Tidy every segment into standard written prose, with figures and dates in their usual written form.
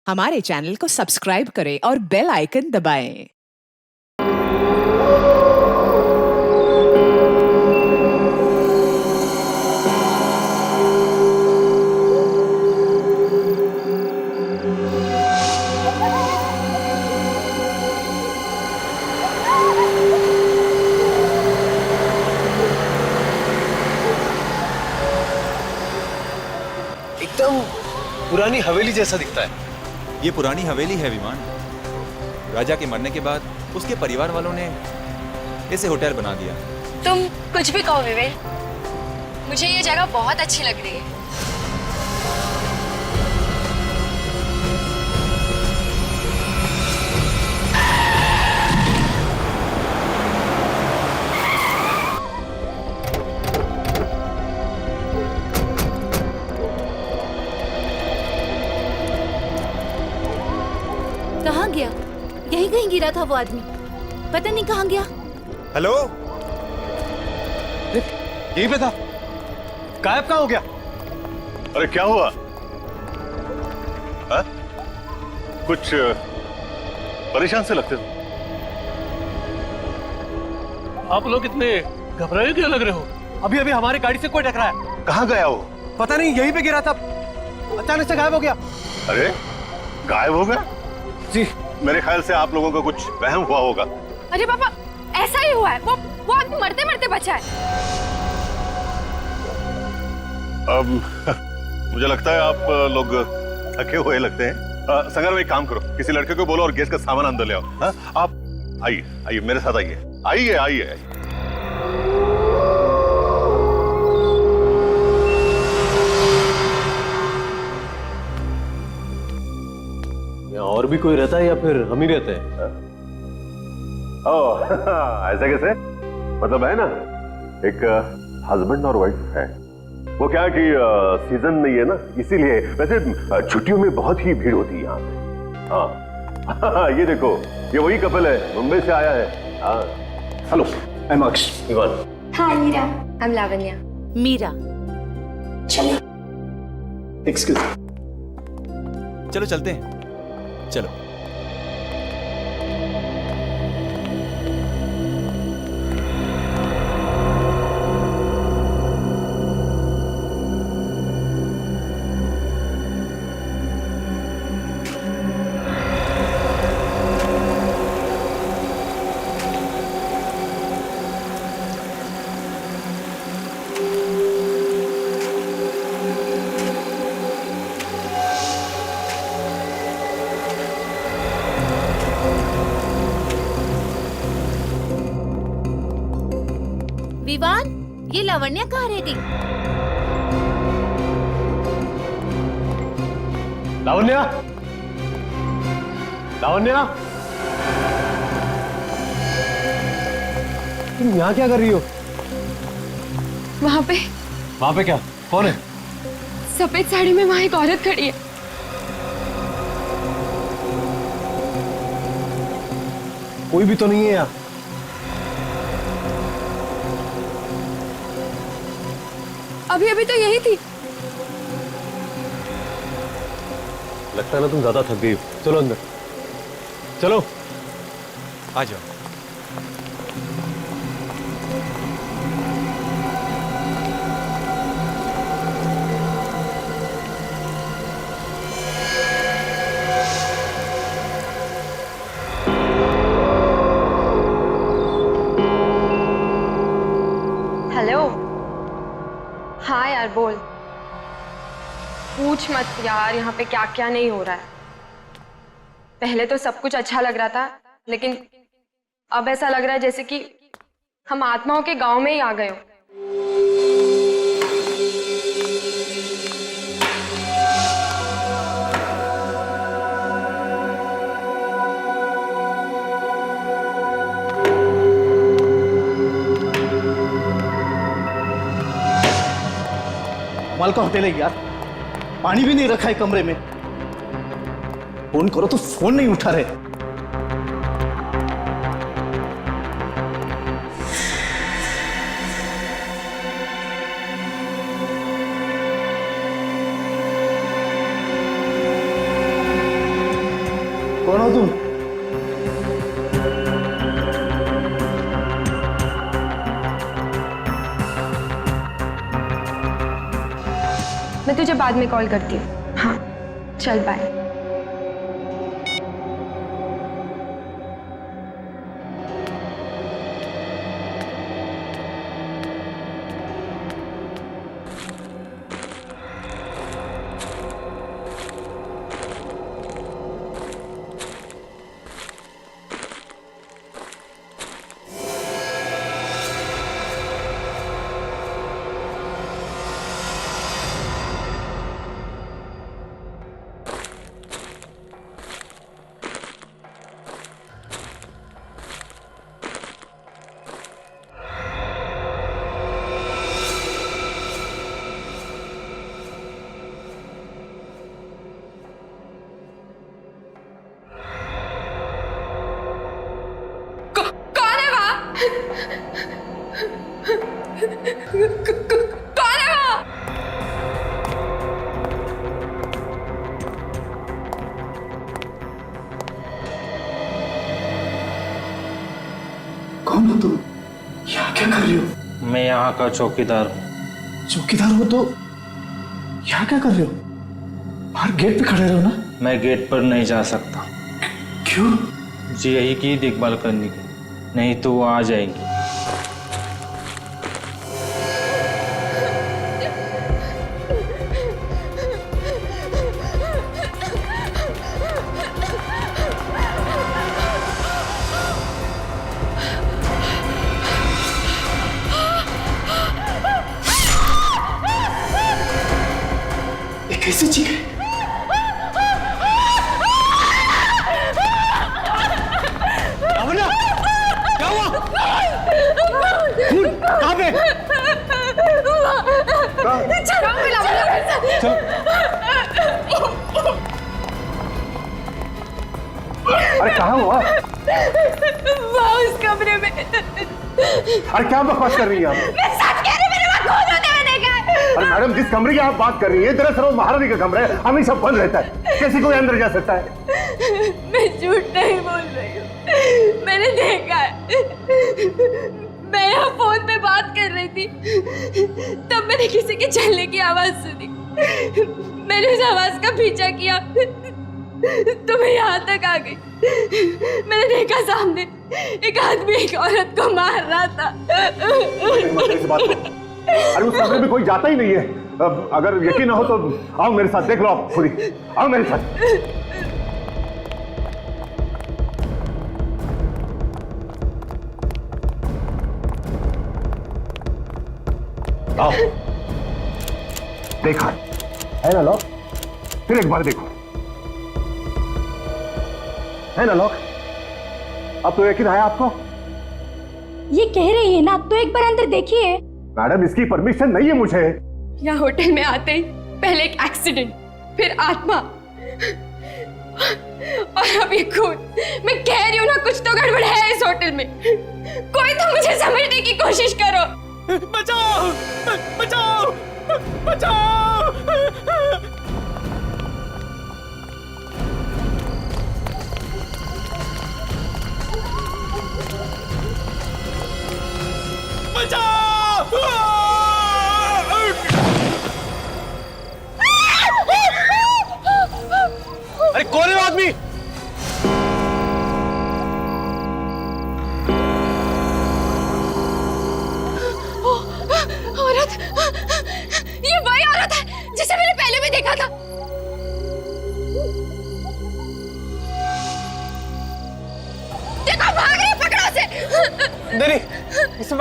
हमारे चैनल को सब्सक्राइब करें और बेल आइकन दबाएं। एकदम पुरानी हवेली जैसा दिखता है। ये पुरानी हवेली है विमान। राजा के मरने के बाद उसके परिवार वालों ने इसे होटल बना दिया। तुम कुछ भी कहो विवेक, मुझे ये जगह बहुत अच्छी लग रही है। कहाँ गया? यहीं कहीं गिरा था वो आदमी, पता नहीं कहाँ गया। हेलो, यहीं पे था, गायब कहाँ हो गया? अरे क्या हुआ? हा? कुछ परेशान से लगते हो। आप लोग इतने घबराए क्यों लग रहे हो? अभी अभी हमारी गाड़ी से कोई टकराया। कहाँ गया वो? पता नहीं, यहीं पे गिरा था, अचानक से गायब हो गया। अरे गायब हो गया? जी, मेरे ख्याल से आप लोगों का कुछ वहम हुआ होगा। अरे पापा, ऐसा ही हुआ है। वो आदमी मरते मरते बचा है। अब मुझे लगता है आप लोग थके हुए लगते हैं। संगर में एक काम करो, किसी लड़के को बोलो और गैस का सामान अंदर ले आओ। हाँ? आप आइए आइए, मेरे साथ आइए आइए आइए आइए। और भी कोई रहता है या फिर हम ही रहते हैं? ओह ऐसा कैसे? मतलब है ना, एक हस्बैंड और वाइफ है। वो क्या है कि सीजन नहीं है ना, इसीलिए। वैसे छुट्टियों में बहुत ही भीड़ होती है यहाँ पे। हाँ ये देखो, ये वही कपल है, मुंबई से आया है। हाँ hello, I am Aksh. Ivaan. हाँ Meera. I am Lavanya. Meera. Excuse. चलो चलते हैं, चलो। विवान, ये लावण्या कहाँ रह गई? लावण्या, लावण्या, तुम यहाँ क्या कर रही हो? वहाँ पे क्या? कौन है? सफेद साड़ी में वहाँ एक औरत खड़ी है। कोई भी तो नहीं है यहाँ। अभी अभी तो यही थी। लगता है ना तुम ज्यादा थक गई हो। चलो अंदर, चलो। आ जाओ। हेलो। हाँ यार बोल। पूछ मत यार, यहाँ पे क्या क्या नहीं हो रहा है। पहले तो सब कुछ अच्छा लग रहा था, लेकिन अब ऐसा लग रहा है जैसे कि हम आत्माओं के गांव में ही आ गए हो। कमाल का होटल है यार, पानी भी नहीं रखा है कमरे में। फोन करो तो फोन नहीं उठा रहे। कौन हो तुम? मैं तुझे बाद में कॉल करती हूँ। हाँ, चल बाय। कौन है वो? कौन हो तुम? यहाँ क्या कर रही हो? मैं यहाँ का चौकीदार हूँ। चौकीदार हो तो यहाँ क्या कर रहे हो? बाहर गेट पे खड़े रहो ना। मैं गेट पर नहीं जा सकता। क्यों? जी यही की देखभाल करने की, नहीं तो वो आ जाएगी। ये कैसी चीज है? लावण्या, क्या हुआ? खून कहाँ पे? अरे कहाँ हुआ? उस कमरे में। अरे क्या बकवास कर रही हैं आप? मैं सच कह रही हूँ, मेरे वहाँ खून होते हुए देखा है। अरे मैडम, जिस कमरे की आप बात कर रही हैं दरअसल वो महारानी का कमरा है, हमेशा बंद रहता है, कैसे कोई अंदर जा सकता है? मैं झूठ नहीं बोल रही हूँ, मैंने देखा है। मैं यहाँ फोन पे बात कर रही थी, तब मैंने किसी के चलने की आवाज सुनी। मैंने उस आवाज का पीछा किया तो मैं यहाँ तक आ गई। मैंने देखा सामने एक आदमी एक औरत को मार रहा था। अरे उस कमरे में कोई जाता ही नहीं है। अब अगर यकीन ना हो तो आओ मेरे साथ, देख लो आप खुद ही, आओ मेरे साथ। आओ, देखा है ना लॉक? फिर एक बार देखो, है ना लॉक? अब तो यकीन आया आपको? ये कह रही है ना, तो एक बार अंदर देखिए। मैडम, इसकी परमिशन नहीं है मुझे। यहाँ होटल में आते ही पहले एक एक्सीडेंट, फिर आत्मा और अब ये खून। मैं कह रही हूँ ना, कुछ तो गड़बड़ है इस होटल में। कोई तो मुझे समझने की कोशिश करो। बचाओ, बचाओ, बचाओ। अरे कौन है वो आदमी? औरत, ये वही औरत है जिसे मैंने पहले भी देखा था। देखो, भाग रही है, पकड़ो उसे। नहीं, इसे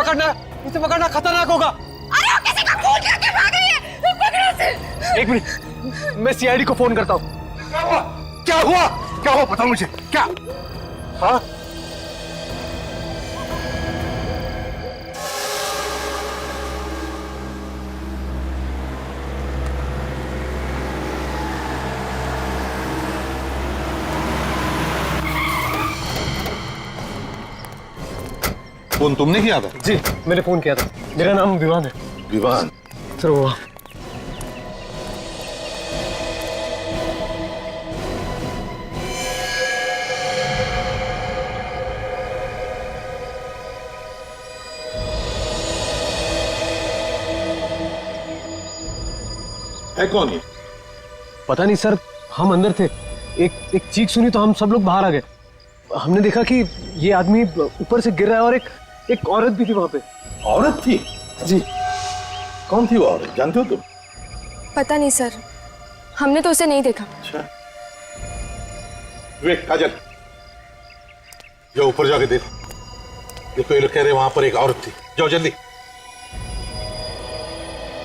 पकड़ना खतरनाक होगा। अरे वो किसी का खून करके भाग रही है, पकड़ो उसे। एक मिनट, मैं सीआईडी को फोन करता हूँ। क्या हुआ? क्या हुआ बताओ मुझे, क्या? हाँ? फोन तुमने किया था? जी, मैंने फोन किया था। मेरा नाम विवान है। विवान? सर वो है कौन ये? पता नहीं सर, हम अंदर थे, एक चीख सुनी तो हम सब लोग बाहर आ गए। हमने देखा कि ये आदमी ऊपर से गिर रहा है और एक औरत भी थी वहां पे। औरत थी? जी। कौन थी वो औरत, जानते हो तुम? पता नहीं सर, हमने तो उसे नहीं देखा। अच्छा, वे काजल, जाओ ऊपर जाके देखो। देखो ये लोग कह रहे वहां पर एक औरत थी, जाओ जल्दी।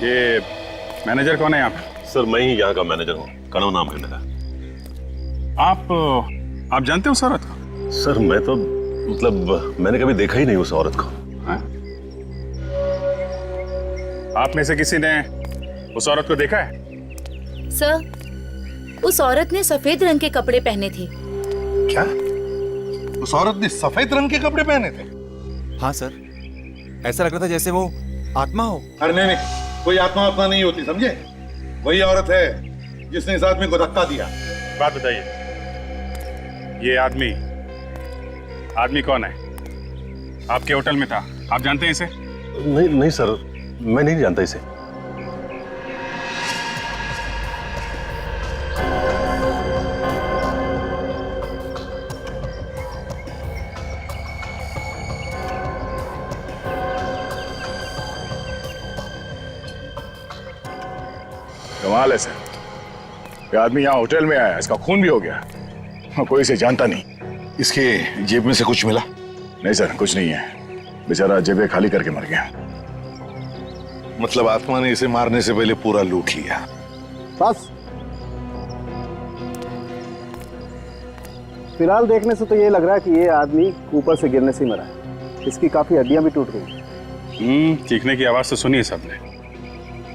ये मैनेजर कौन है यहाँ पे? सर मैं ही यहाँ का मैनेजर हूँ, कनव नाम है मेरा। आप जानते हो उस औरत को? सर मैं तो मतलब मैंने कभी देखा ही नहीं उस औरत को। हाँ? आप में से किसी ने उस औरत को देखा है? सर, उस औरत ने सफेद रंग के कपड़े पहने थे। क्या? उस औरत ने सफेद रंग के कपड़े पहने थे? हाँ सर, ऐसा लग रहा था जैसे वो आत्मा हो। अरे नहीं, कोई आत्मा आत्मा नहीं होती, समझे? वही औरत है जिसने इस आदमी को धक्का दिया। बात बताइए, ये आदमी कौन है? आपके होटल में था, आप जानते हैं इसे? नहीं नहीं सर, मैं नहीं जानता इसे। कमाल है सर, ये आदमी यहाँ होटल में आया, इसका खून भी हो गया, कोई इसे जानता नहीं। इसके जेब में से कुछ मिला? नहीं सर, कुछ नहीं है, बेचारा जेबें खाली करके मर गया। मतलब आत्मा ने इसे मारने से पहले पूरा लूट लिया। बस फिलहाल देखने से तो ये लग रहा है कि ये आदमी ऊपर से गिरने से ही मरा है। इसकी काफी हड्डियां भी टूट गई। चीखने की आवाज तो सुनी है सबने,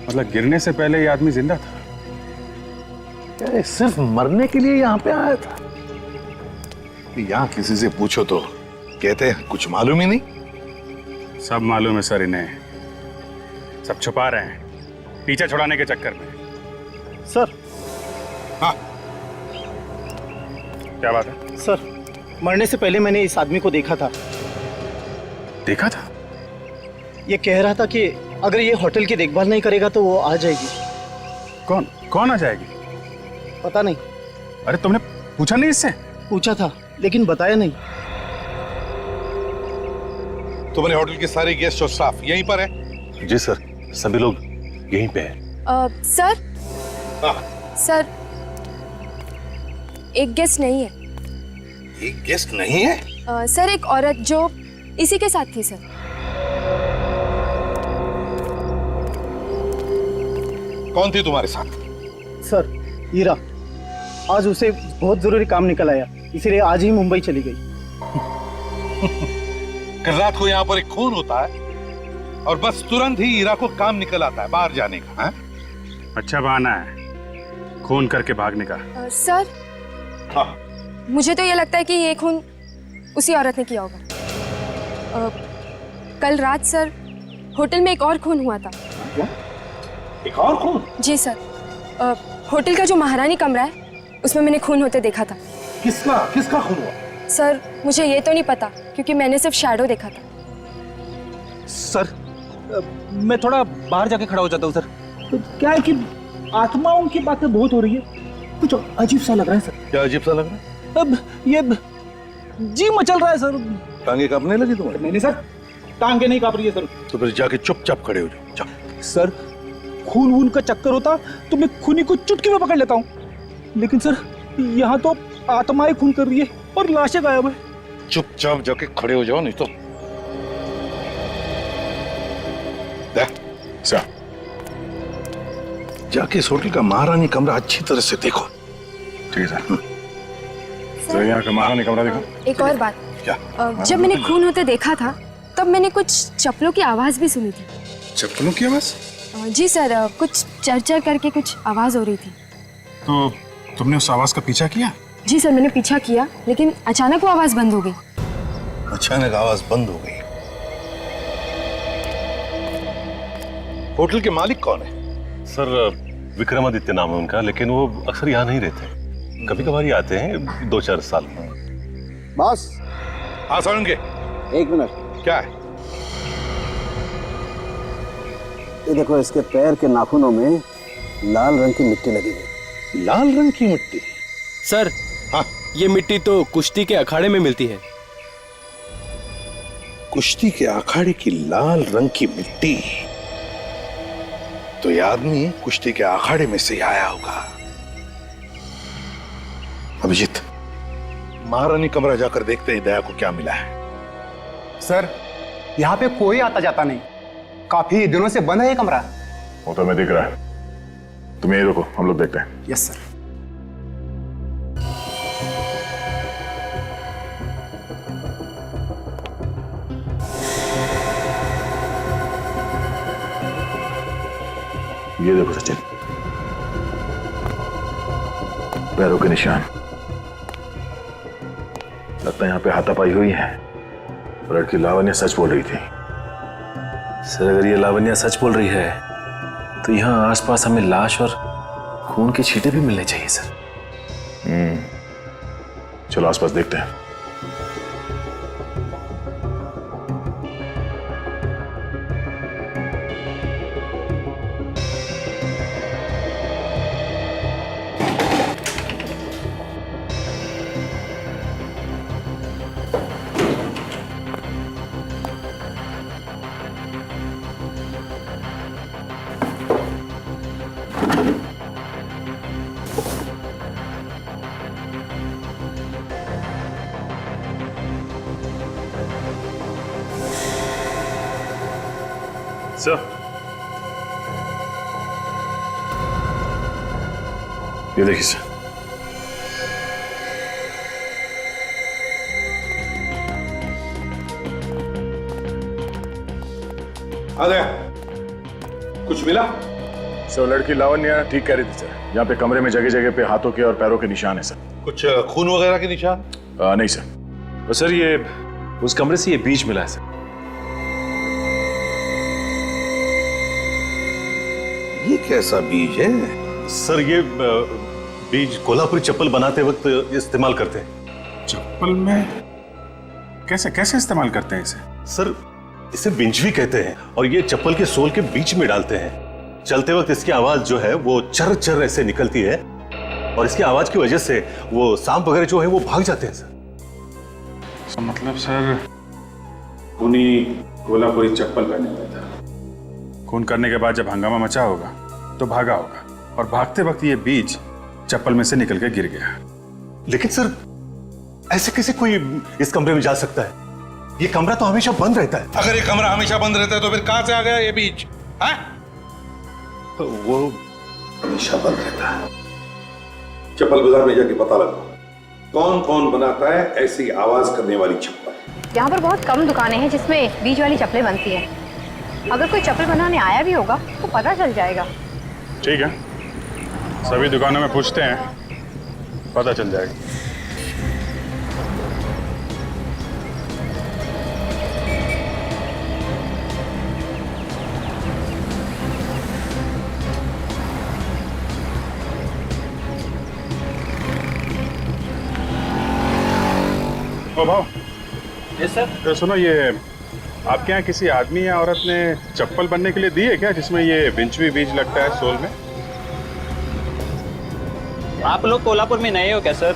मतलब गिरने से पहले ये आदमी जिंदा था। क्या सिर्फ मरने के लिए यहाँ पे आया था? यहाँ किसी से पूछो तो कहते हैं कुछ मालूम ही नहीं। सब मालूम है सर इन्हें, सब छुपा रहे हैं पीछे छुड़ाने के चक्कर में। सर। हाँ, क्या बात है? सर, मरने से पहले मैंने इस आदमी को देखा था। देखा था? ये कह रहा था कि अगर ये होटल की देखभाल नहीं करेगा तो वो आ जाएगी। कौन आ जाएगी? पता नहीं। अरे तुमने पूछा नहीं इससे? पूछा था लेकिन बताया नहीं। तुम्हारे होटल के सारे गेस्ट और स्टाफ यहीं पर है? जी सर, सभी लोग यहीं पे हैं। सर। हाँ। सर, एक गेस्ट नहीं है। एक गेस्ट नहीं है? सर, एक औरत जो इसी के साथ थी सर। कौन थी तुम्हारे साथ? सर, हीरा। आज उसे बहुत जरूरी काम निकल आया, इसीलिए आज ही मुंबई चली गई। कल रात को यहाँ पर एक खून होता है और बस तुरंत ही हीरा को काम निकल आता है बाहर जाने का। है? अच्छा बहाना है खून करके भागने का। सर। हाँ। मुझे तो ये लगता है कि ये खून उसी औरत ने किया होगा। कल रात सर, होटल में एक और खून हुआ था। क्या? एक और खून? जी सर, होटल का जो महारानी कमरा है उसमें मैंने खून होते देखा था। किसका खून हुआ? सर, मुझे ये तो नहीं पता क्योंकि मैंने सिर्फ शैडो देखा था। सर, मैं थोड़ा बाहर जाके खड़ा हो जाता हूँ सर। तो क्या है कि आत्माओं की बातें बहुत हो रही है, कुछ अजीब सा लग रहा है सर। क्या अजीब सा लग रहा है? अब ये जी मचल रहा है सर। टांगे कांपने लगी तुम्हारी? नहीं सर, टांगे नहीं कांप रही है सर। तो फिर जाके चुपचाप खड़े हो जाओ। सर, खून वून का चक्कर होता तो मैं खूनी को चुटकी में पकड़ लेता हूँ, लेकिन सर यहाँ तो आत्माएं खून कर रही है और लाशें गायब है। चुपचाप जाके खड़े हो जाओ, नहीं तो सर जाके इस होटल का महारानी कमरा अच्छी तरह से देखो। ठीक है सर, यहाँ का महारानी कमरा देखो। एक और बात, क्या? जब मैंने खून होते देखा था तब मैंने कुछ चप्पलों की आवाज भी सुनी थी। चप्पलों की आवाज? जी सर, कुछ चरचर करके कुछ आवाज हो रही थी। तो तुमने उस आवाज का पीछा किया? जी सर, मैंने पीछा किया लेकिन अचानक वो आवाज बंद हो गई। अचानक आवाज बंद हो गई। होटल के मालिक कौन है? सर विक्रमादित्य नाम है उनका, लेकिन वो अक्सर यहाँ नहीं रहते, कभी कभार ही आते हैं 2-4 साल में। बॉस। हाँ सुनेंगे। एक मिनट। क्या है? ये देखो, इसके पैर के नाखूनों में लाल रंग की मिट्टी लगी हुई। लाल रंग की मिट्टी? सर हाँ, ये मिट्टी तो कुश्ती के अखाड़े में मिलती है। कुश्ती के अखाड़े की लाल रंग की मिट्टी? तो ये आदमी कुश्ती के अखाड़े में से आया होगा। अभिजीत, महारानी कमरा जाकर देखते हैं दया को क्या मिला है। सर, यहाँ पे कोई आता जाता नहीं, काफी दिनों से बंद है ये कमरा। वो तो हमें दिख रहा है, तुम यही रुको, हम लोग देखते हैं। Yes sir. ये देखो सचिन, पैरों के निशान। लगता है यहाँ पे हाथापाई हुई है। लड़की लावण्या सच बोल रही थी। सर अगर ये लावण्या सच बोल रही है तो यहाँ आसपास हमें लाश और खून के छींटे भी मिलने चाहिए सर। चलो आसपास देखते हैं। सर, ये देखिए सर। आ गया, कुछ मिला? सर लड़की लावण्या ठीक कह रही थी सर, यहाँ पे कमरे में जगह जगह पे हाथों के और पैरों के निशान है सर। कुछ खून वगैरह के निशान? नहीं सर। सर ये उस कमरे से ये बीज मिला है सर। ये कैसा बीज है? सर ये बीज कोल्हापुरी चप्पल बनाते वक्त इस्तेमाल करते हैं। चप्पल में कैसे कैसे इस्तेमाल करते हैं इसे? सर इसे बिंजवी कहते हैं और ये चप्पल के सोल के बीच में डालते हैं। चलते वक्त इसकी आवाज जो है वो चर चर ऐसे निकलती है और इसकी आवाज की वजह से वो सांप वगैरह जो है वो भाग जाते हैं सर। मतलब सर उन्हीं कोल्हापुरी चप्पल पहने हुए था। खून करने के बाद जब हंगामा मचा होगा तो भागा होगा और भागते वक्त ये बीज चप्पल में से निकल के गिर गया। लेकिन सर ऐसे कैसे कोई इस कमरे में जा सकता है? ये कमरा तो हमेशा बंद रहता है। अगर ये कमरा हमेशा बंद रहता है तो फिर कहां से आ गया ये बीज? वो हमेशा बंद रहता है। चप्पल बाजार में जाके पता लगाओ कौन कौन बनाता है ऐसी आवाज करने वाली चप्पल। यहाँ पर बहुत कम दुकानें हैं जिसमें बीज वाली चप्पलें बनती हैं। अगर कोई चप्पल बनाने आया भी होगा तो पता चल जाएगा। ठीक है, सभी दुकानों में पूछते हैं, पता चल जाएगा। ओ भाव। Yes sir. तो सुनो, ये आपके यहाँ किसी आदमी या औरत ने चप्पल बनने के लिए दी है क्या जिसमें ये बिंचवी बीज लगता है सोल में? आप लोग कोल्हापुर में नए हो क्या सर?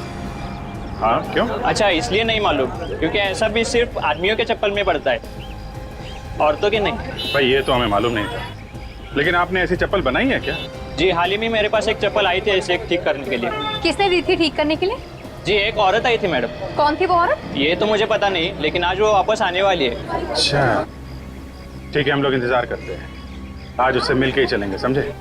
हाँ, क्यों? अच्छा इसलिए नहीं मालूम, क्योंकि ऐसा भी सिर्फ आदमियों के चप्पल में पड़ता है, औरतों के नहीं। भाई ये तो हमें मालूम नहीं था, लेकिन आपने ऐसी चप्पल बनाई है क्या? जी हाल ही में मेरे पास एक चप्पल आई थी ऐसे ठीक करने के लिए। किसने दी थी ठीक करने के लिए? जी एक औरत आई थी मैडम। कौन थी वो औरत? ये तो मुझे पता नहीं, लेकिन आज वो वापस आने वाली है। अच्छा ठीक है, हम लोग इंतजार करते हैं, आज उससे मिल के ही चलेंगे, समझे?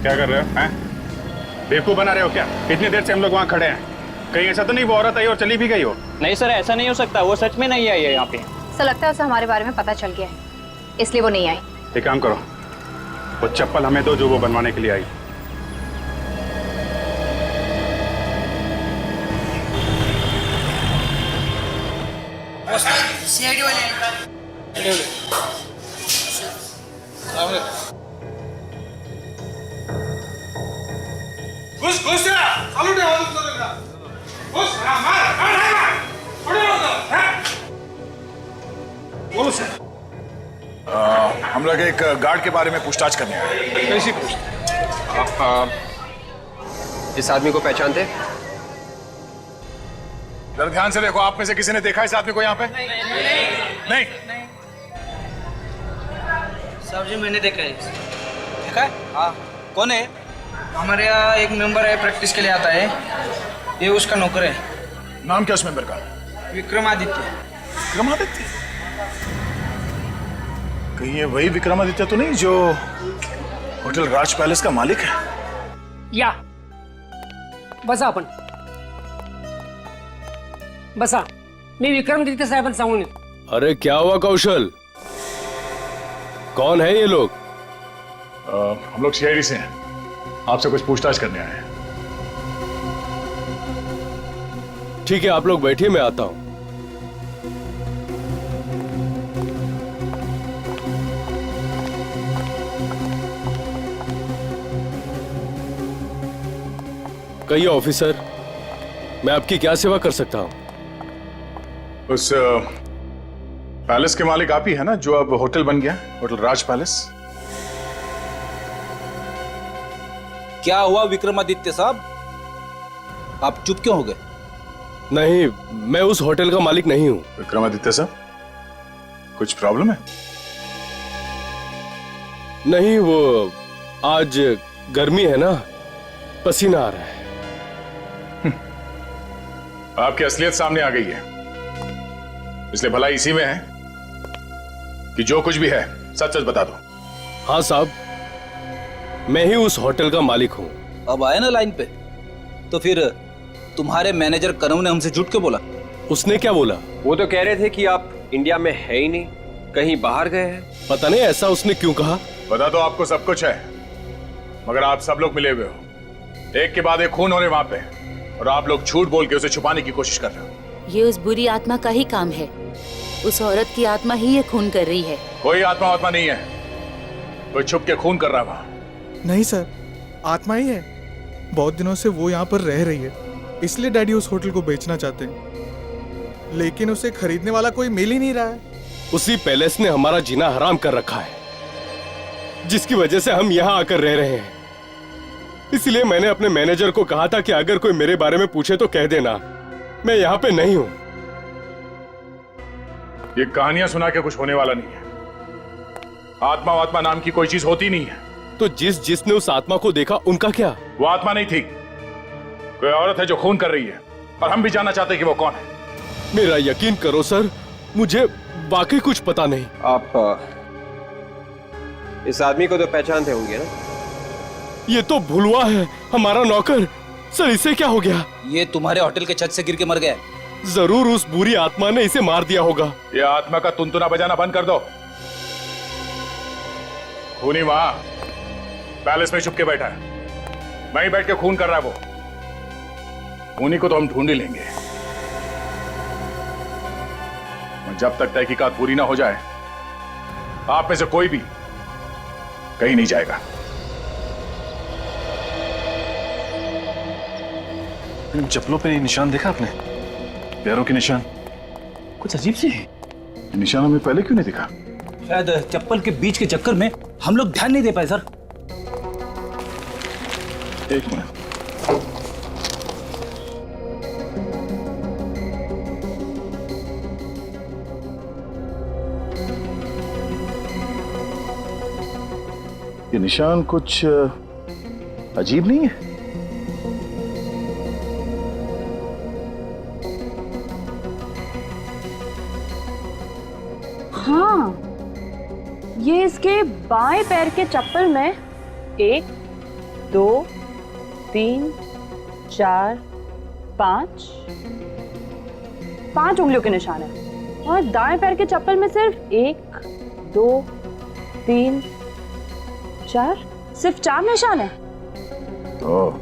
क्या कर रहे हो? हैं? बेवकूफ बना रहे हो क्या? कितनी देर से हम लोग वहाँ खड़े हैं? कहीं ऐसा तो नहीं वो औरत आई और चली भी गई हो? नहीं सर, ऐसा नहीं हो सकता, वो सच में नहीं आई है यहाँ पे। सर लगता है उसे हमारे बारे में पता चल गया है, इसलिए वो नहीं आई। एक काम करो, वो चप्पल हमें दो जो वो बनवाने के लिए आई। बोलो सर। हम लोग एक गार्ड के बारे में पूछताछ करने आए। कैसी पूछताछ? आप इस आदमी को पहचानते? जरा ध्यान से देखो, आप में से किसी ने देखा इस आदमी को यहाँ पे? नहीं। साहब जी मैंने देखा है। देखा है? हाँ। कौन है? हमारे यहाँ एक मेंबर है, प्रैक्टिस के लिए आता है, ये उसका नौकर है। नाम क्या उस मेंबर का? विक्रमादित्य। विक्रमादित्य? कहीं ये वही विक्रमादित्य तो नहीं जो होटल राज पैलेस का मालिक है? या बसा आपण बसा, मी विक्रमादित्य साहेबांना सांगून येतो। अरे क्या हुआ कौशल? कौन है ये लोग? हम लोग सीआईडी से हैं, आपसे कुछ पूछताछ करने आए हैं। ठीक है, आप लोग बैठिए, मैं आता हूं। कहिए ऑफिसर, मैं आपकी क्या सेवा कर सकता हूं? उस पैलेस के मालिक आप ही है ना, जो अब होटल बन गया, होटल राज पैलेस? क्या हुआ विक्रमादित्य साहब, आप चुप क्यों हो गए? नहीं, मैं उस होटल का मालिक नहीं हूं। विक्रमादित्य साहब, कुछ प्रॉब्लम है? नहीं, वो आज गर्मी है ना, पसीना आ रहा है। आपकी असलियत सामने आ गई है, इसलिए भलाई इसी में है कि जो कुछ भी है सच सच बता दो। हाँ साहब, मैं ही उस होटल का मालिक हूँ। अब आए ना लाइन पे, तो फिर तुम्हारे मैनेजर कनऊ ने हमसे झूठ क्यों बोला? उसने क्या बोला? वो तो कह रहे थे कि आप इंडिया में है ही नहीं, कहीं बाहर गए हैं। पता नहीं ऐसा उसने क्यों कहा। बता दो, आपको सब कुछ है, मगर आप सब लोग मिले हुए हो, एक के बाद एक खून हो रहे वहां पे, और आप लोग झूठ बोल के उसे छुपाने की कोशिश कर रहे हो। ये उस बुरी आत्मा का ही काम है, उस औरत की आत्मा ही ये खून कर रही है। कोई आत्मा नहीं है, कोई छुप के खून कर रहा है वहां। नहीं सर, आत्मा ही है। बहुत दिनों से वो यहाँ पर रह रही है, इसलिए डैडी उस होटल को बेचना चाहते हैं, लेकिन उसे खरीदने वाला कोई मिल ही नहीं रहा है। उसी पैलेस ने हमारा जीना हराम कर रखा है, जिसकी वजह से हम यहाँ आकर रह रहे हैं। इसलिए मैंने अपने मैनेजर को कहा था कि अगर कोई मेरे बारे में पूछे तो कह देना मैं यहाँ पे नहीं हूँ। ये कहानियां सुना के कुछ होने वाला नहीं है। आत्मा नाम की कोई चीज होती नहीं है। तो जिसने उस आत्मा को देखा, उनका क्या? वो आत्मा नहीं थी, कोई औरत है जो खून कर रही है, और हम भी जानना चाहते हैं कि वो कौन है। मेरा यकीन करो सर, मुझे वाकई कुछ पता नहीं। आप इस आदमी को तो पहचानते होंगे ना? ये तो भुलवा है, हमारा नौकर। सर, इसे क्या हो गया? ये तुम्हारे होटल के छत से गिर के मर गया। जरूर उस बुरी आत्मा ने इसे मार दिया होगा। ये आत्मा का तुनतुना बजाना बंद कर दो। खूनी वहां पैलेस में छुप के बैठा है, वहीं बैठ के खून कर रहा है वो। खूनी को तो हम ढूंढ ही लेंगे, जब तक तहकीकात पूरी ना हो जाए आप में से कोई भी कहीं नहीं जाएगा। इन चप्पलों पे निशान देखा आपने? पैरों के निशान कुछ अजीब से है। निशान हमें पहले क्यों नहीं दिखा? शायद चप्पल के बीच के चक्कर में हम लोग ध्यान नहीं दे पाए सर। एक मिनट, ये निशान कुछ अजीब नहीं है? हाँ, ये इसके बाएं पैर के चप्पल में 1, 2 3 4 5 5 उंगलियों के निशान है और दाएं पैर के चप्पल में सिर्फ 1 2 3 4 सिर्फ 4 निशान है। ओह,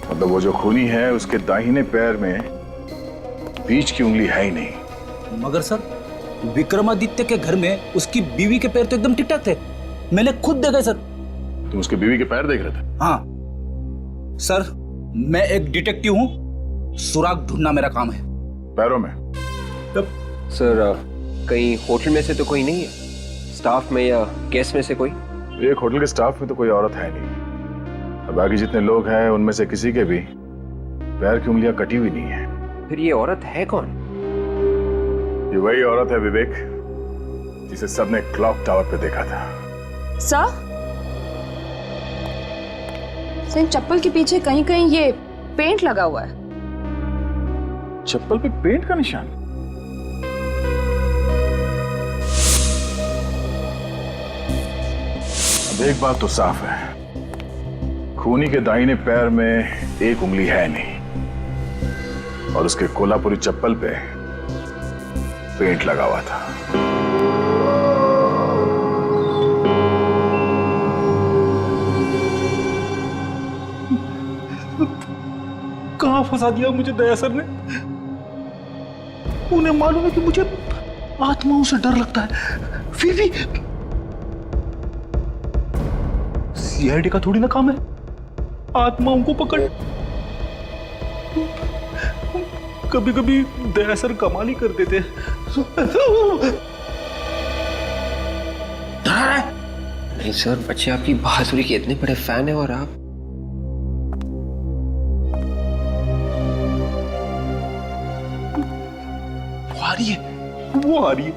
मतलब वो जो खूनी है उसके दाहिने पैर में बीच की उंगली है ही नहीं। मगर सर, विक्रमादित्य के घर में उसकी बीवी के पैर तो एकदम ठीक ठाक थे, मैंने खुद देखे सर। तुम उसके बीवी के पैर देख रहे थे? हाँ सर, मैं एक डिटेक्टिव हूँ, सुराग ढूंढना मेरा काम है। पैरों में? सर कहीं होटल में से तो कोई नहीं है, स्टाफ में या गेस्ट में से कोई? एक होटल के स्टाफ में तो कोई औरत है नहीं, अब बाकी जितने लोग हैं उनमें से किसी के भी पैर की उंगलियां कटी हुई नहीं है। फिर ये औरत है कौन? ये वही औरत है विवेक, जिसे सबने क्लॉक टावर पे देखा था। सर, इन चप्पल के पीछे कहीं कहीं ये पेंट लगा हुआ है। चप्पल पे पेंट का निशान? अब एक बात तो साफ है, खूनी के दाहिने पैर में एक उंगली है नहीं और उसके कोल्हापुरी चप्पल पे पेंट लगा हुआ था। कहां फंसा दिया मुझे दया सर ने? उन्हें मालूम है कि मुझे आत्माओं से डर लगता है, फिर भी सीआईडी का थोड़ी ना काम है आत्माओं को पकड़। कभी कभी दया सर कमाल ही कर देते नहीं सर, बच्चे आपकी बहादुरी के इतने बड़े फैन है और आप वो आ रही है।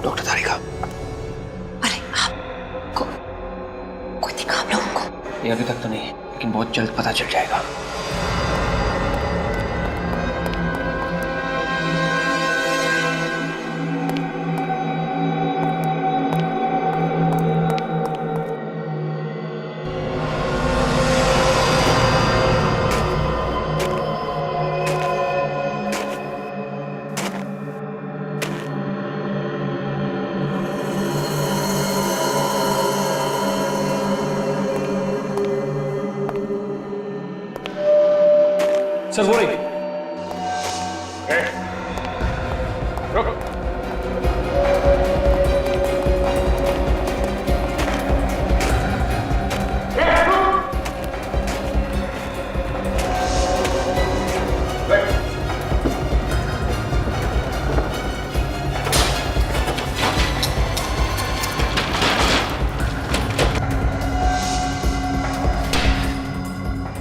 डॉक्टर तारिका, ये अभी तक तो नहीं, लेकिन बहुत जल्द पता चल जाएगा। सर हो रही। रुको।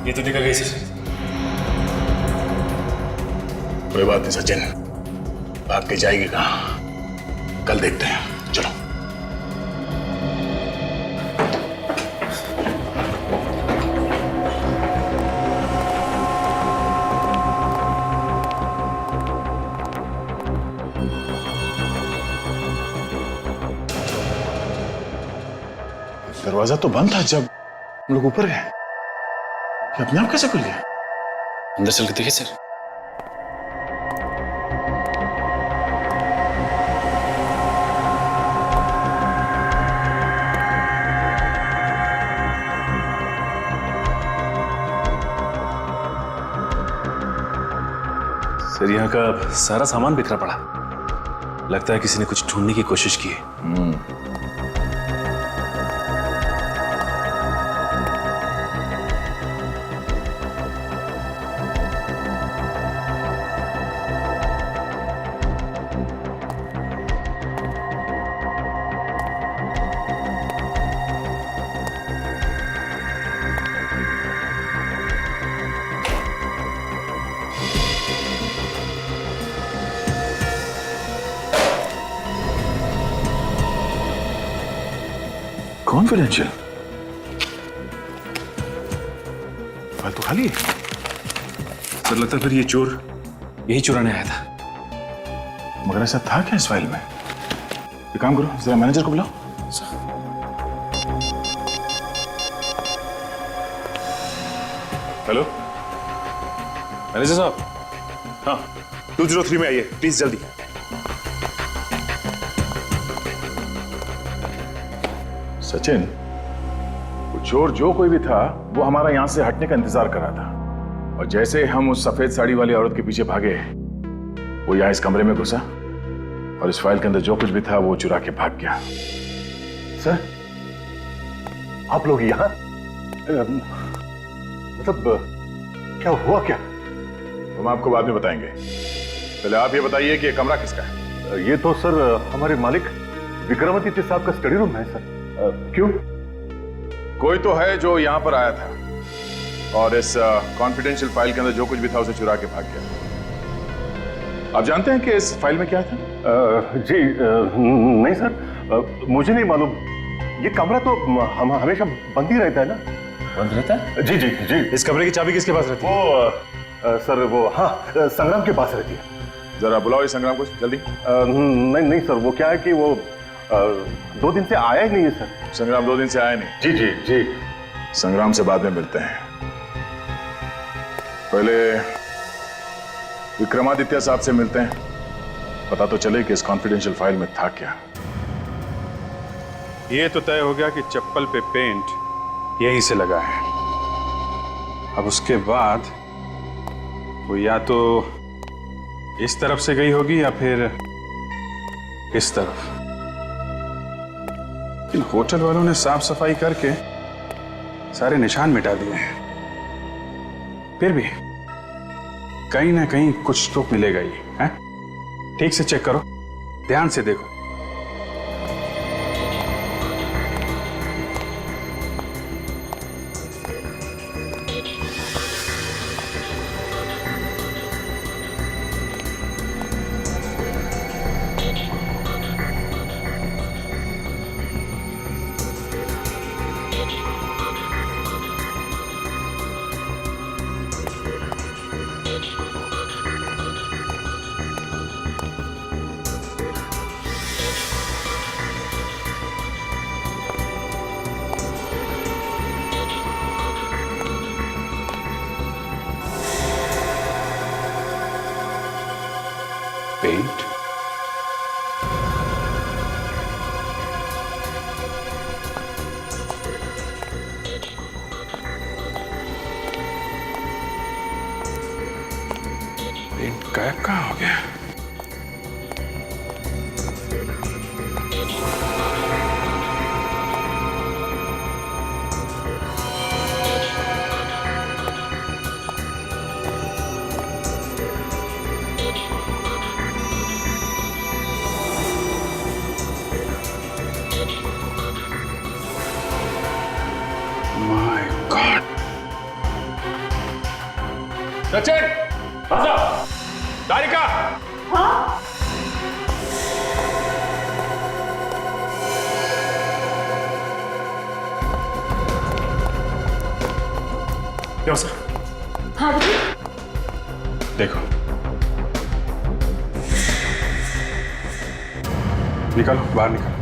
ये तो निकल गई सर। कोई बात नहीं सचिन, भाग के जाएगी कहाँ, कल देखते हैं, चलो। दरवाजा तो बंद था जब हम लोग ऊपर गए, ये अपने आप कैसे खुल गया? अंदर चल के देखिए सर। सर यहाँ का सारा सामान बिखरा पड़ा, लगता है किसी ने कुछ ढूंढने की कोशिश की है। कॉन्फिडेंशियल फाइल तो खाली है। सर लगता है फिर ये चोर यही चुराने आया था, मगर ऐसा था क्या इस फाइल में? एक काम करो, जरा मैनेजर को बुलाओ। हेलो मैनेजर साहब। हाँ 203 में आइए प्लीज, जल्दी। सचिन, वो चोर जो कोई भी था वो हमारा यहां से हटने का इंतजार कर रहा था, और जैसे हम उस सफेद साड़ी वाली औरत के पीछे भागे, वो यहां इस कमरे में घुसा और इस फाइल के अंदर जो कुछ भी था वो चुरा के भाग गया। सर आप लोग यहाँ मतलब क्या हुआ क्या? हम आपको बाद में बताएंगे, पहले आप ये बताइए कि ये कमरा किसका है? ये तो सर हमारे मालिक विक्रमादित्य साहब का स्टडी रूम है सर। क्यों? कोई तो है जो यहां पर आया था और इस कॉन्फिडेंशियल फाइल के अंदर जो कुछ भी था उसे चुरा के भाग गया। आप जानते हैं कि इस फाइल में क्या था? जी नहीं सर, मुझे नहीं मालूम। ये कमरा तो हम हमेशा बंद ही रहता है ना। बंद रहता है? जी जी जी। इस कमरे की चाबी किसके पास रहती है? वो सर वो हाँ संग्राम के पास रहती है। जरा बुलाओ इस संग्राम को जल्दी। नहीं नहीं सर, वो क्या है कि वो 2 दिन से आया ही नहीं है सर। संग्राम 2 दिन से आया नहीं? जी जी जी। संग्राम से बाद में मिलते हैं, पहले विक्रमादित्य साहब से मिलते हैं, पता तो चले कि इस कॉन्फिडेंशियल फाइल में था क्या। ये तो तय हो गया कि चप्पल पे पेंट यहीं से लगा है। अब उसके बाद वो या तो इस तरफ से गई होगी या फिर इस तरफ। इन होटल वालों ने साफ सफाई करके सारे निशान मिटा दिए हैं, फिर भी कहीं ना कहीं कुछ तो मिलेगा ही है। ठीक से चेक करो, ध्यान से देखो। पेंट गायब कहाँ हो गया? My God! सचिन, तारिका, क्या सर? हाँ देखो, निकालो, बाहर निकालो।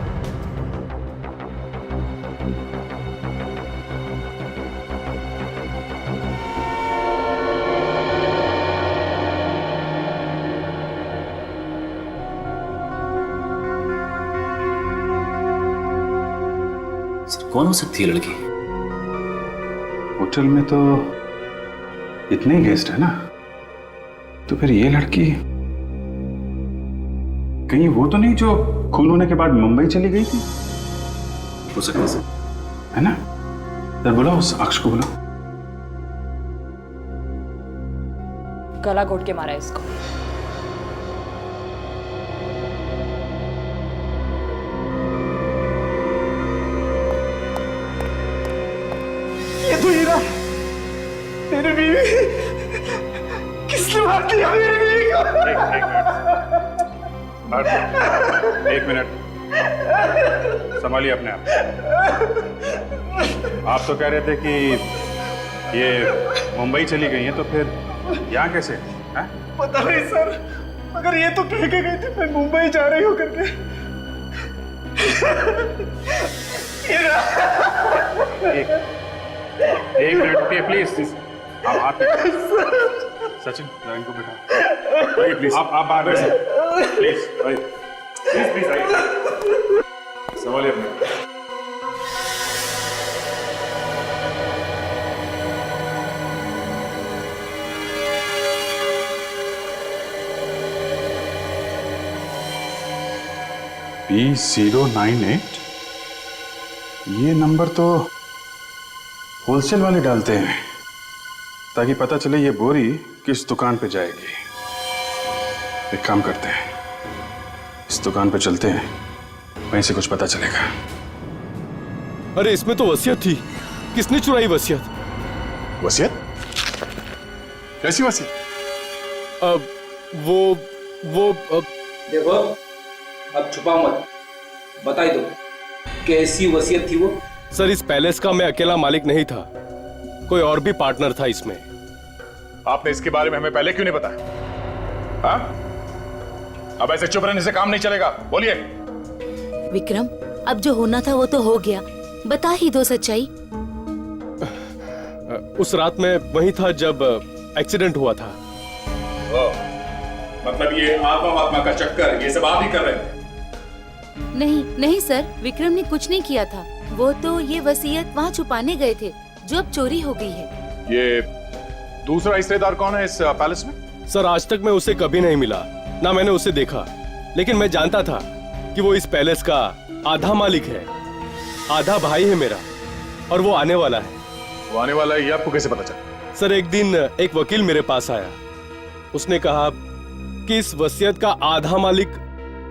कौन हो सकती है लड़की? होटल में तो इतने गेस्ट है ना, तो फिर ये लड़की कहीं वो तो नहीं जो खून होने के बाद मुंबई चली गई थी? हो सकता है, है ना? सर बुलाओ उस अक्ष को, बुलाओ। गला घोट के मारा है इसको। ये तो हीरा, तेरी बीवी। किसने मार दिया मेरी बीवी को? एक मिनट, संभालिए अपने आप। आप तो कह रहे थे कि ये मुंबई चली गई हैं, तो फिर यहाँ कैसे हैं? पता नहीं सर, मगर ये तो कह के गई थी मैं मुंबई जा रही हूँ करके। एक मिनट रुकिए प्लीज। आप हाथ सचिन इनको बैठा आइए प्लीज। आप बाहर बैठिए प्लीज। आइए प्लीज प्लीज आइए। संभालिए अपने। P098 ये नंबर तो होलसेल वाले डालते हैं ताकि पता चले ये बोरी किस दुकान पे जाएगी। एक काम करते हैं, इस दुकान पे चलते हैं, वहीं से कुछ पता चलेगा। अरे इसमें तो वसीयत थी, किसने चुराई वसीयत? वसीयत? कैसी वसीयत? देखो अब छुपा मत, बताई दो कैसी वसीयत थी वो। सर इस पैलेस का मैं अकेला मालिक नहीं था, कोई और भी पार्टनर था इसमें। आपने इसके बारे में हमें पहले क्यों नहीं बताया? हाँ? अब ऐसे चुप रहने से काम नहीं चलेगा, बोलिए। विक्रम, अब जो होना था वो तो हो गया, बता ही दो सच्चाई। उस रात मैं वहीं था जब एक्सीडेंट हुआ था। मतलब ये आत्मा का चक्कर ये सब आप ही कर रहे थे? नहीं नहीं सर, विक्रम ने कुछ नहीं किया था। वो तो ये वसीयत वहाँ छुपाने गए थे जो अब चोरी हो गई है। ये दूसरा हिस्सेदार कौन है इस पैलेस में? सर आज तक मैं उसे कभी नहीं मिला, ना मैंने उसे देखा, लेकिन मैं जानता था कि वो इस पैलेस का आधा मालिक है, आधा भाई है मेरा, और वो आने वाला है। वो आने वाला है ये आपको कैसे पता चला? सर एक दिन एक वकील मेरे पास आया, उसने कहा कि इस वसीयत का आधा मालिक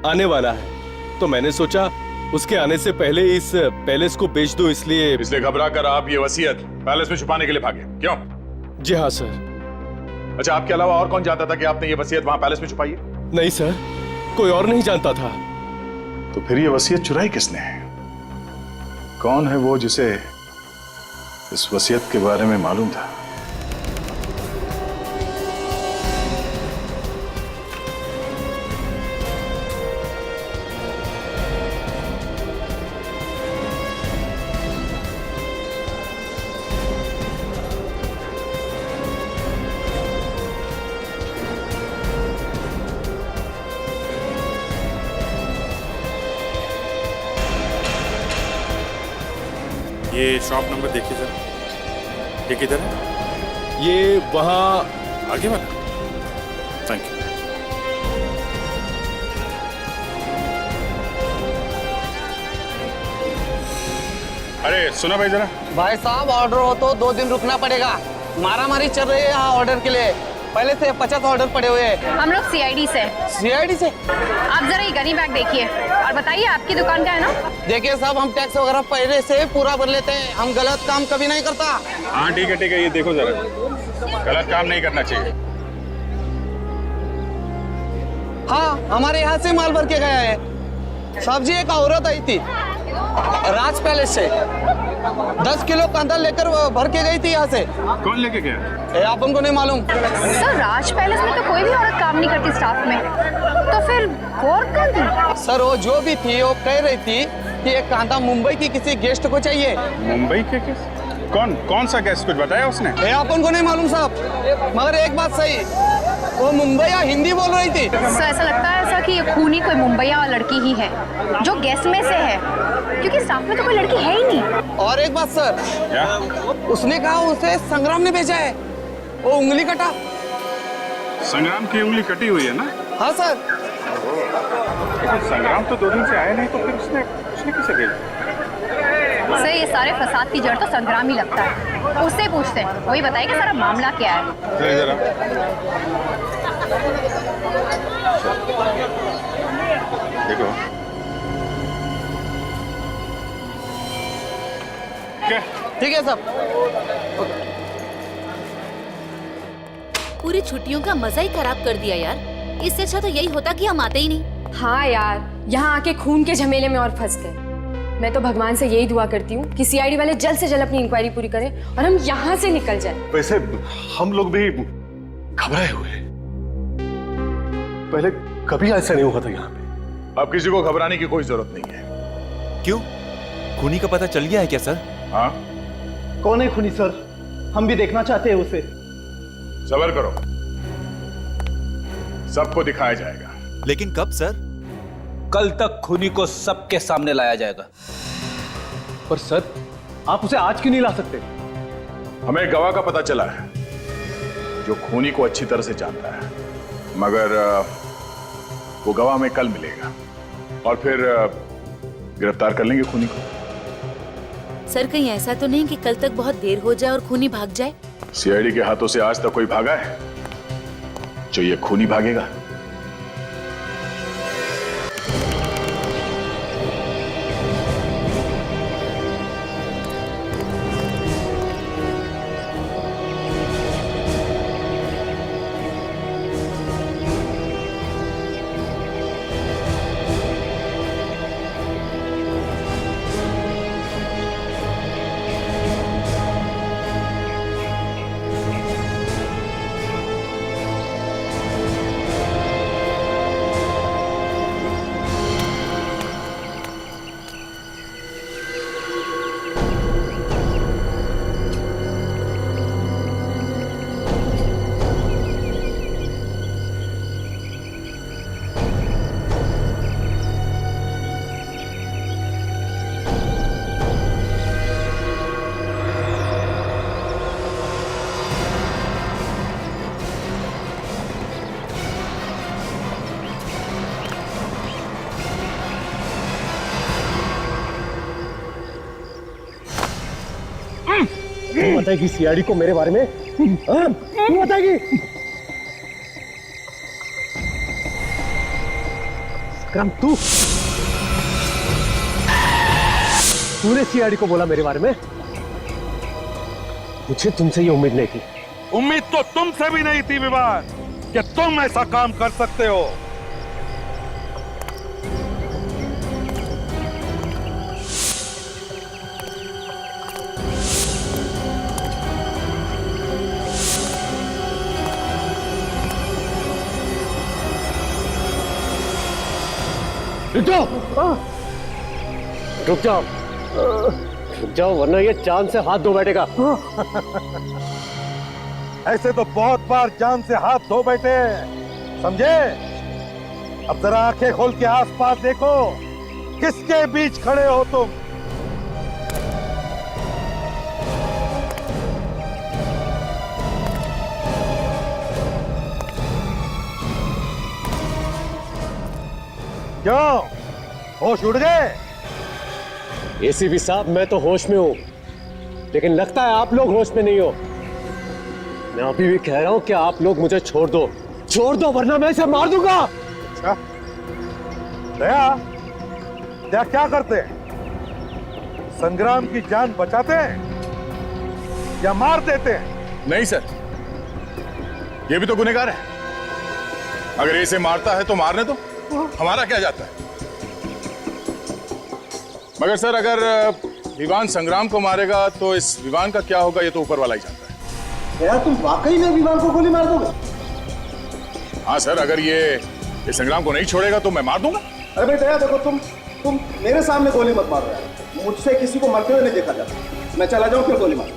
आने वाला है, तो मैंने सोचा उसके आने से पहले इस पैलेस को बेच दो, इसलिए घबरा कर आप ये वसीयत पैलेस में छुपाने के लिए भागे, क्यों? जी हाँ सर। अच्छा, आपके अलावा और कौन जानता था कि आपने ये वसीयत वहां पैलेस में छुपाई है? नहीं सर, कोई और नहीं जानता था। तो फिर ये वसीयत चुराई किसने? कौन है वो जिसे इस वसीयत के बारे में मालूम था? ये शॉप नंबर देखिए जरा, ये किधर है? ये वहाँ आगे वाला। Thank you. अरे सुनो भाई जरा। भाई साहब ऑर्डर हो तो 2 दिन रुकना पड़ेगा, मारामारी चल रही है यहाँ ऑर्डर के लिए, पहले से 50 ऑर्डर पड़े हुए हैं। हम लोग सीआईडी से। सीआईडी से? आप जरा ये गनी बैग देखिए और बताइए आपकी दुकान का है ना? देखिए साहब, हम टैक्स वगैरह पहले से पूरा भर लेते हैं, हम गलत काम कभी नहीं करता। हाँ ठीक है, ये देखो जरा, गलत काम नहीं करना चाहिए। हाँ, हमारे यहाँ से माल भर के गया है। साहब जी, एक औरत आई थी राज पैलेस से, 10 किलो कांदा लेकर भर के गई थी यहाँ से। कौन लेके गया? आप उनको नहीं मालूम? सर राज पैलेस में तो कोई भी औरत काम नहीं करती स्टाफ में, तो फिर वो औरत कौन थी? सर वो जो भी थी वो कह रही थी कि ये कांदा मुंबई की किसी गेस्ट को चाहिए। मुंबई के किस? कौन सा गेस्ट, कुछ बताया उसने? आप उनको नहीं मालूम साहब, मगर एक बात सही, वो मुंबई या हिंदी बोल रही थी। सर ऐसा लगता है ऐसा कि ये खूनी कोई मुंबईया लड़की ही है जो गेस्ट में से है, क्योंकि स्टाफ में तो कोई लड़की है ही नहीं। और एक बात सर, क्या? उसने कहा उसे संग्राम ने भेजा है, वो उंगली कटा। संग्राम की उंगली कटी हुई है ना? हाँ सर। लेकिन संग्राम तो 2 दिन से आया नहीं, तो फिर उसने किसे भेजा? सर ये सारे फसाद की जड़ तो संग्राम ही लगता है, उससे पूछते हैं, वही बताएगा सारा मामला क्या है। जरा देखो क्या? ठीक है सब। पूरी छुट्टियों का मजा ही खराब कर दिया यार। इससे अच्छा तो यही होता कि हम आते ही नहीं। हाँ यार, यहाँ आके खून के झमेले में और फंस गए। मैं तो भगवान से यही दुआ करती हूँ कि सीआईडी वाले जल्द से जल्द अपनी इंक्वायरी पूरी करें और हम यहाँ से निकल जाएं। वैसे हम लोग भी घबराए हुए हैं। पहले कभी ऐसा नहीं हुआ था यहाँ पे। अब किसी को घबराने की कोई जरूरत नहीं है। क्यों? खूनी का पता चल गया है क्या सर? हाँ, कौन है खूनी सर? हम भी देखना चाहते हैं उसे। सबर करो, सबको दिखाया जाएगा। लेकिन कब सर? कल तक खूनी को सबके सामने लाया जाएगा। पर सर, आप उसे आज क्यों नहीं ला सकते? हमें गवाह का पता चला है जो खूनी को अच्छी तरह से जानता है, मगर वो गवाह में कल मिलेगा और फिर गिरफ्तार कर लेंगे खूनी को। सर कहीं ऐसा तो नहीं कि कल तक बहुत देर हो जाए और खूनी भाग जाए? सीआईडी के हाथों से आज तक कोई भागा है जो ये खूनी भागेगा? बताएगी सीआईडी को मेरे बारे में? क्यों बताएगी? विक्रम, तूने सीआईडी को बोला मेरे बारे में? मुझे तुमसे ये उम्मीद नहीं थी। उम्मीद तो तुमसे भी नहीं थी विवान कि तुम ऐसा काम कर सकते हो। रुक जाओ वरना ये जान से हाथ धो बैठेगा। ऐसे तो बहुत बार जान से हाथ धो बैठे हैं, समझे? अब जरा आंखें खोल के आसपास देखो, किसके बीच खड़े हो तुम? क्यों, होश उड़ गए? एसीपी साहब, मैं तो होश में हूं, लेकिन लगता है आप लोग होश में नहीं हो। मैं अभी भी कह रहा हूं कि आप लोग मुझे छोड़ दो वरना मैं इसे मार दूंगा। अच्छा, दया क्या करते हैं? संग्राम की जान बचाते हैं या मार देते हैं? नहीं सर, ये भी तो गुनहगार है। अगर इसे मारता है तो मारने दो, हमारा क्या जाता है। मगर सर, अगर विवान संग्राम को मारेगा तो इस विवान का क्या होगा ये तो ऊपर वाला ही जानता है। क्या तुम वाकई में विवान को गोली मार दोगे? हाँ सर, अगर ये संग्राम को नहीं छोड़ेगा तो मैं मार दूंगा। अरे भाई दया, देखो तुम मेरे सामने गोली मत मार रहे हो। मुझसे किसी को मरते हुए नहीं देखा जाता। मैं चला जाऊं फिर गोली मार।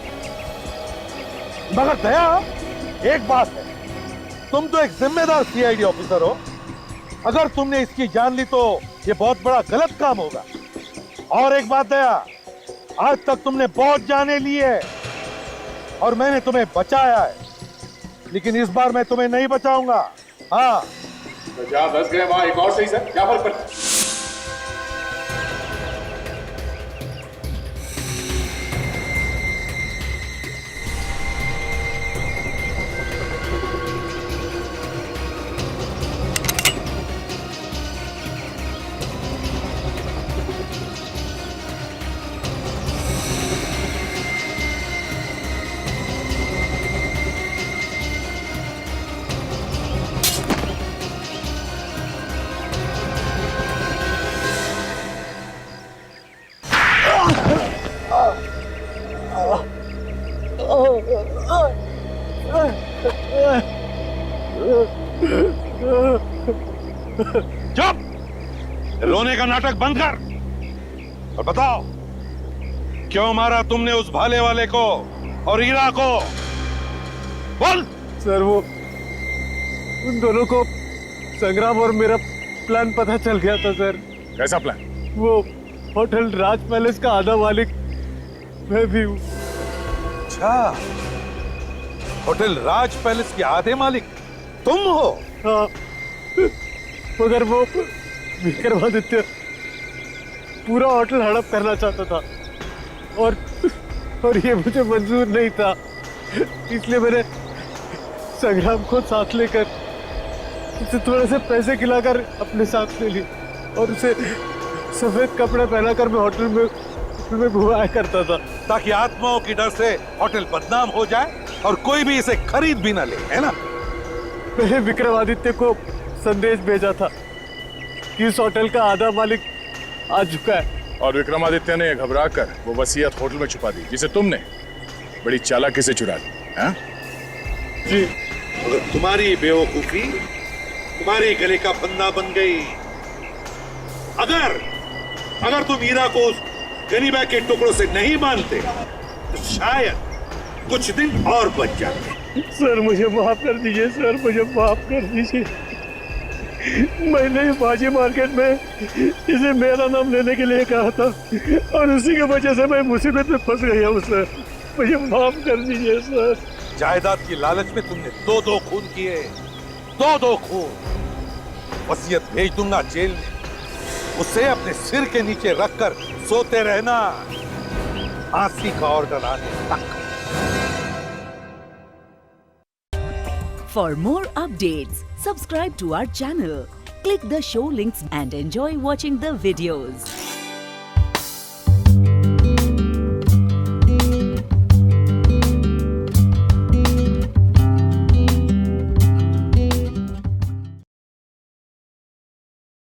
मगर दया, एक बात है, तुम तो एक जिम्मेदार सीआईडी ऑफिसर हो। अगर तुमने इसकी जान ली तो ये बहुत बड़ा गलत काम होगा। और एक बात दया, आज तक तुमने बहुत जाने ली है और मैंने तुम्हें बचाया है, लेकिन इस बार मैं तुम्हें नहीं बचाऊंगा। हाँ, तो जहां 10 गए वहां एक और सही सर, क्या फर्क पड़ता है? रोने का नाटक बंद कर और बताओ क्यों मारा तुमने उस भाले वाले को और हीरा को? बोल। सर वो उन दोनों को संग्राम और मेरा प्लान पता चल गया था सर। कैसा प्लान? वो होटल राज पैलेस का आधा मालिक मैं भी हूँ। अच्छा, होटल राज पैलेस के आधे मालिक तुम हो? हाँ, मगर वो विक्रमादित्य पूरा होटल हड़प करना चाहता था और ये मुझे मंजूर नहीं था, इसलिए मैंने संग्राम को साथ लेकर उसे थोड़े से पैसे खिलाकर अपने साथ ले ली और उसे सफेद कपड़े पहनाकर मैं होटल में घुमाया करता था ताकि आत्माओं की डर से होटल बदनाम हो जाए और कोई भी इसे खरीद भी ना ले, है ना? मैंने विक्रमादित्य को संदेश भेजा था कि इस होटल का आधा मालिक आ चुका है और विक्रमादित्य ने घबरा कर वो वसीयत होटल में छुपा दी जिसे तुमने बड़ी चालाकी से चुरा ली। हाँ? जी, अगर तुम्हारी बेवकूफी तुम्हारे गले का फंदा बन गई, अगर तुम हीरा को उस गनीबा के टुकड़ों से नहीं मानते तो शायद कुछ दिन और बच जाते। सर मुझे माफ कर दीजिए, सर मुझे माफ कर दीजिए। मैंने बाजी मार्केट में इसे मेरा नाम लेने के लिए कहा था और उसी की वजह से मैं मुसीबत में फंस गया हूँ सर, मुझे माफ कर दीजिए सर। जायदाद की लालच में तुमने दो खून किए, दो खून। वसीयत भेज दूंगा जेल में, उसे अपने सिर के नीचे रखकर सोते रहना फांसी का ऑर्डर आने तक। For more updates, subscribe to our channel, click the show links and enjoy watching the videos.